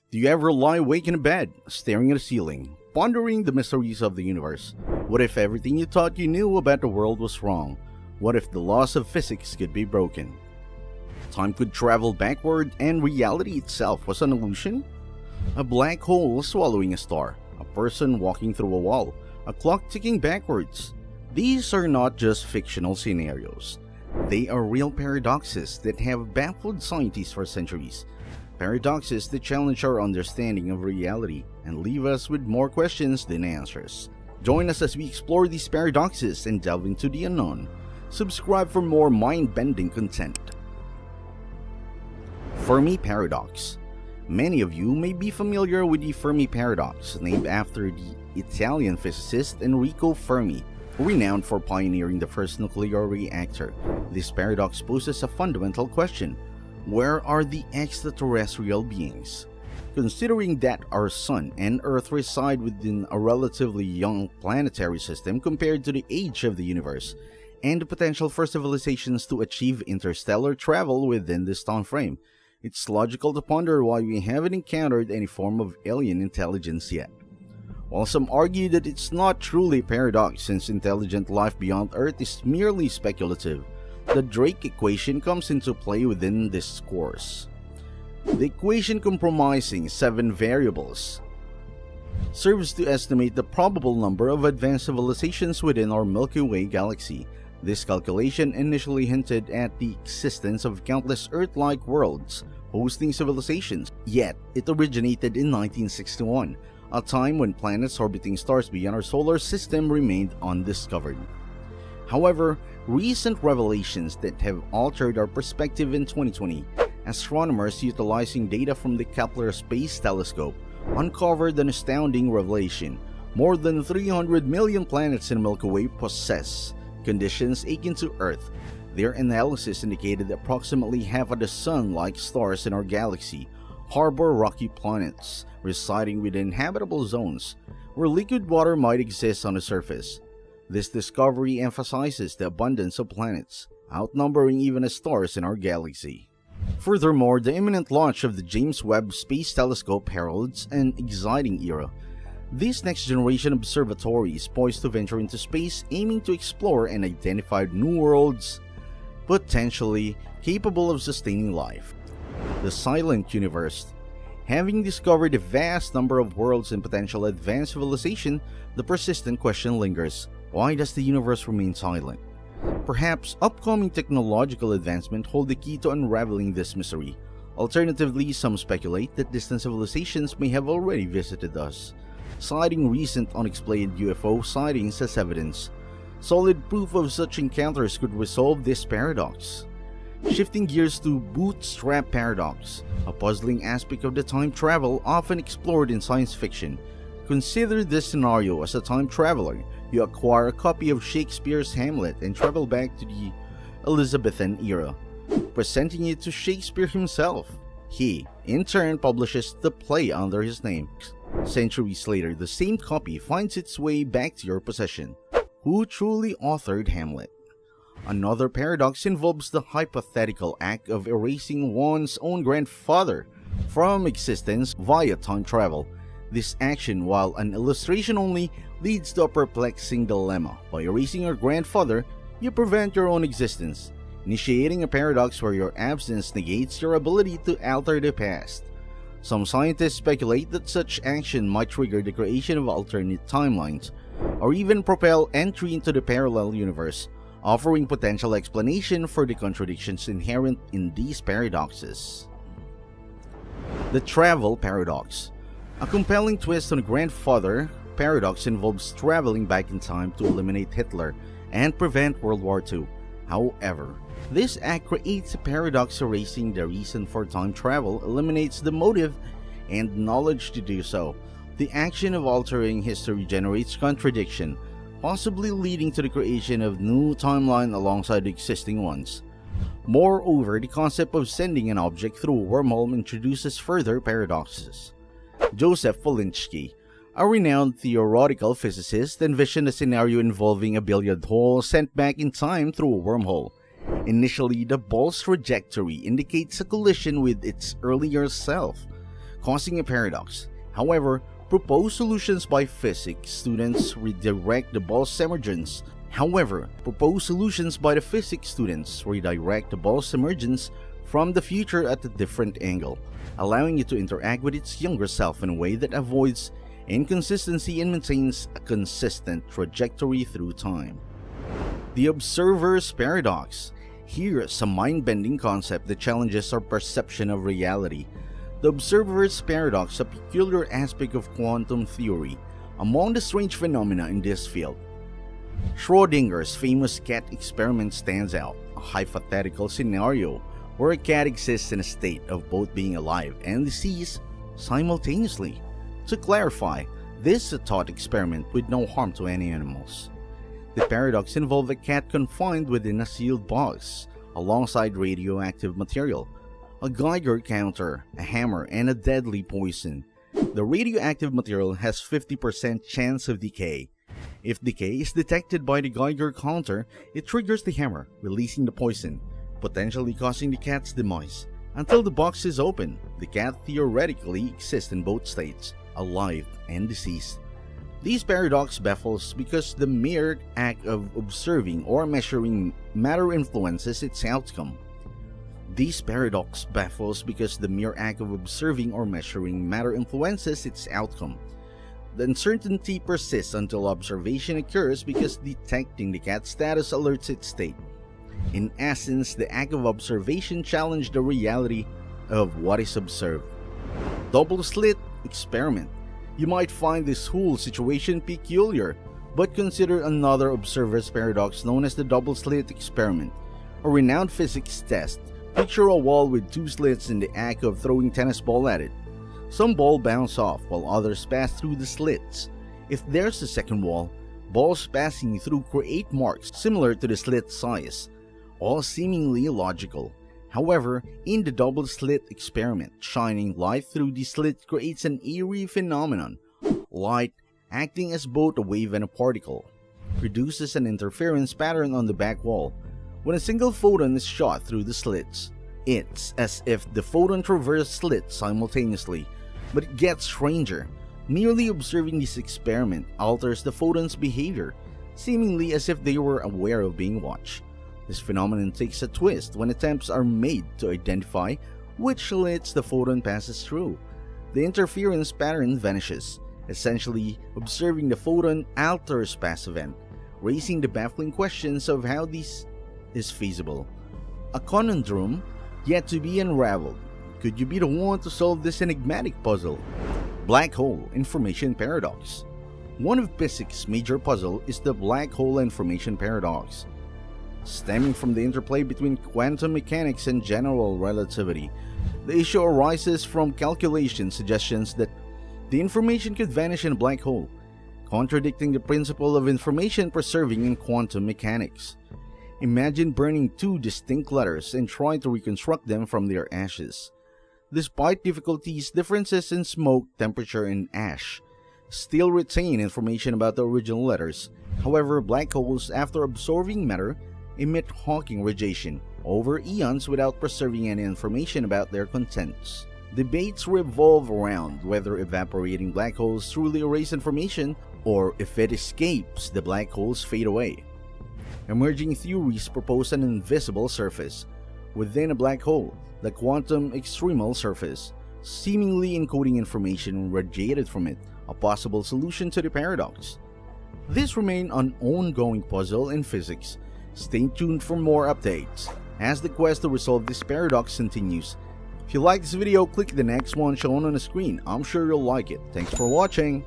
Do you ever lie awake in bed, staring at the ceiling, pondering the mysteries of the universe? What if everything you thought you knew about the world was wrong? What if the laws of physics could be broken? Time could travel backward and reality itself was an illusion? A black hole swallowing a star, a person walking through a wall, a clock ticking backwards. These are not just fictional scenarios. They are real paradoxes that have baffled scientists for centuries. Paradoxes that challenge our understanding of reality and leave us with more questions than answers. Join us as we explore these paradoxes and delve into the unknown. Subscribe for more mind-bending content. Fermi Paradox. Many of you may be familiar with the Fermi Paradox, named after the Italian physicist Enrico Fermi, renowned for pioneering the first nuclear reactor. This paradox poses a fundamental question. Where are the extraterrestrial beings? Considering that our Sun and Earth reside within a relatively young planetary system compared to the age of the universe, and the potential for civilizations to achieve interstellar travel within this time frame, it's logical to ponder why we haven't encountered any form of alien intelligence yet. While some argue that it's not truly a paradox since intelligent life beyond Earth is merely speculative, the Drake equation comes into play within this course. The equation, comprising 7 variables, serves to estimate the probable number of advanced civilizations within our Milky Way galaxy. This calculation initially hinted at the existence of countless Earth-like worlds hosting civilizations, yet it originated in 1961, a time when planets orbiting stars beyond our solar system remained undiscovered. However, recent revelations that have altered our perspective in 2020, astronomers utilizing data from the Kepler Space Telescope uncovered an astounding revelation. More than 300 million planets in the Milky Way possess conditions akin to Earth. Their analysis indicated that approximately half of the Sun-like stars in our galaxy harbor rocky planets residing within habitable zones where liquid water might exist on the surface. This discovery emphasizes the abundance of planets, outnumbering even the stars in our galaxy. Furthermore, the imminent launch of the James Webb Space Telescope heralds an exciting era. This next-generation observatory is poised to venture into space, aiming to explore and identify new worlds potentially capable of sustaining life. The Silent Universe. Having discovered a vast number of worlds and potential advanced civilization, the persistent question lingers. Why does the universe remain silent? Perhaps upcoming technological advancement hold the key to unraveling this mystery. Alternatively, some speculate that distant civilizations may have already visited us, citing recent unexplained UFO sightings as evidence. Solid proof of such encounters could resolve this paradox. Shifting gears to Bootstrap Paradox, a puzzling aspect of the time travel often explored in science fiction. Consider this scenario: as a time traveler, you acquire a copy of Shakespeare's Hamlet and travel back to the Elizabethan era, presenting it to Shakespeare himself. He, in turn, publishes the play under his name. Centuries later, the same copy finds its way back to your possession. Who truly authored Hamlet? Another paradox involves the hypothetical act of erasing one's own grandfather from existence via time travel. This action, while an illustration only, leads to a perplexing dilemma. By erasing your grandfather, you prevent your own existence, initiating a paradox where your absence negates your ability to alter the past. Some scientists speculate that such action might trigger the creation of alternate timelines, or even propel entry into the parallel universe, offering potential explanation for the contradictions inherent in these paradoxes. The Travel Paradox. A compelling twist on the grandfather paradox involves traveling back in time to eliminate Hitler and prevent World War II. However, this act creates a paradox. Erasing the reason for time travel eliminates the motive and knowledge to do so. The action of altering history generates contradiction, possibly leading to the creation of new timeline alongside the existing ones. Moreover, the concept of sending an object through a wormhole introduces further paradoxes. Joseph Volinsky, a renowned theoretical physicist, envisioned a scenario involving a billiard ball sent back in time through a wormhole. Initially, the ball's trajectory indicates a collision with its earlier self, causing a paradox. However, proposed solutions by physics students redirect the Ball's emergence. From the future at a different angle, allowing it to interact with its younger self in a way that avoids inconsistency and maintains a consistent trajectory through time. The observer's paradox. Here's a mind-bending concept that challenges our perception of reality. The observer's paradox, a peculiar aspect of quantum theory, among the strange phenomena in this field. Schrödinger's famous cat experiment stands out, a hypothetical scenario where a cat exists in a state of both being alive and deceased simultaneously. To clarify, this is a thought experiment with no harm to any animals. The paradox involved a cat confined within a sealed box, alongside radioactive material, a Geiger counter, a hammer, and a deadly poison. The radioactive material has 50% chance of decay. If decay is detected by the Geiger counter, it triggers the hammer, releasing the poison, potentially causing the cat's demise. Until the box is open, the cat theoretically exists in both states, alive and deceased. This paradox baffles because the mere act of observing or measuring matter influences its outcome. The uncertainty persists until observation occurs because detecting the cat's status alerts its state. In essence, the act of observation challenged the reality of what is observed. Double-slit experiment. You might find this whole situation peculiar, but consider another observer's paradox known as the double-slit experiment, a renowned physics test. Picture a wall with two slits in the act of throwing tennis ball at it. Some ball bounce off while others pass through the slits. If there's a second wall, balls passing through create marks similar to the slit size, all seemingly logical. However, in the double-slit experiment, shining light through the slit creates an eerie phenomenon. Light, acting as both a wave and a particle, produces an interference pattern on the back wall. When a single photon is shot through the slits, it's as if the photon traversed slits simultaneously. But it gets stranger. Merely observing this experiment alters the photon's behavior, seemingly as if they were aware of being watched. This phenomenon takes a twist when attempts are made to identify which slits the photon passes through. The interference pattern vanishes. Essentially, observing the photon alters past event, raising the baffling questions of how this is feasible. A conundrum yet to be unraveled. Could you be the one to solve this enigmatic puzzle? Black hole information paradox. One of physics' major puzzles is the black hole information paradox. Stemming from the interplay between quantum mechanics and general relativity, the issue arises from calculation suggestions that the information could vanish in a black hole, contradicting the principle of information preserving in quantum mechanics. Imagine burning two distinct letters and trying to reconstruct them from their ashes. Despite difficulties, differences in smoke, temperature, and ash still retain information about the original letters. However, black holes, after absorbing matter, emit Hawking radiation over eons without preserving any information about their contents. Debates revolve around whether evaporating black holes truly erase information or if it escapes, the black holes fade away. Emerging theories propose an invisible surface within a black hole, the quantum extremal surface, seemingly encoding information radiated from it, a possible solution to the paradox. This remains an ongoing puzzle in physics. Stay tuned for more updates as the quest to resolve this paradox continues. If you like this video, click the next one shown on the screen. I'm sure you'll like it. Thanks for watching.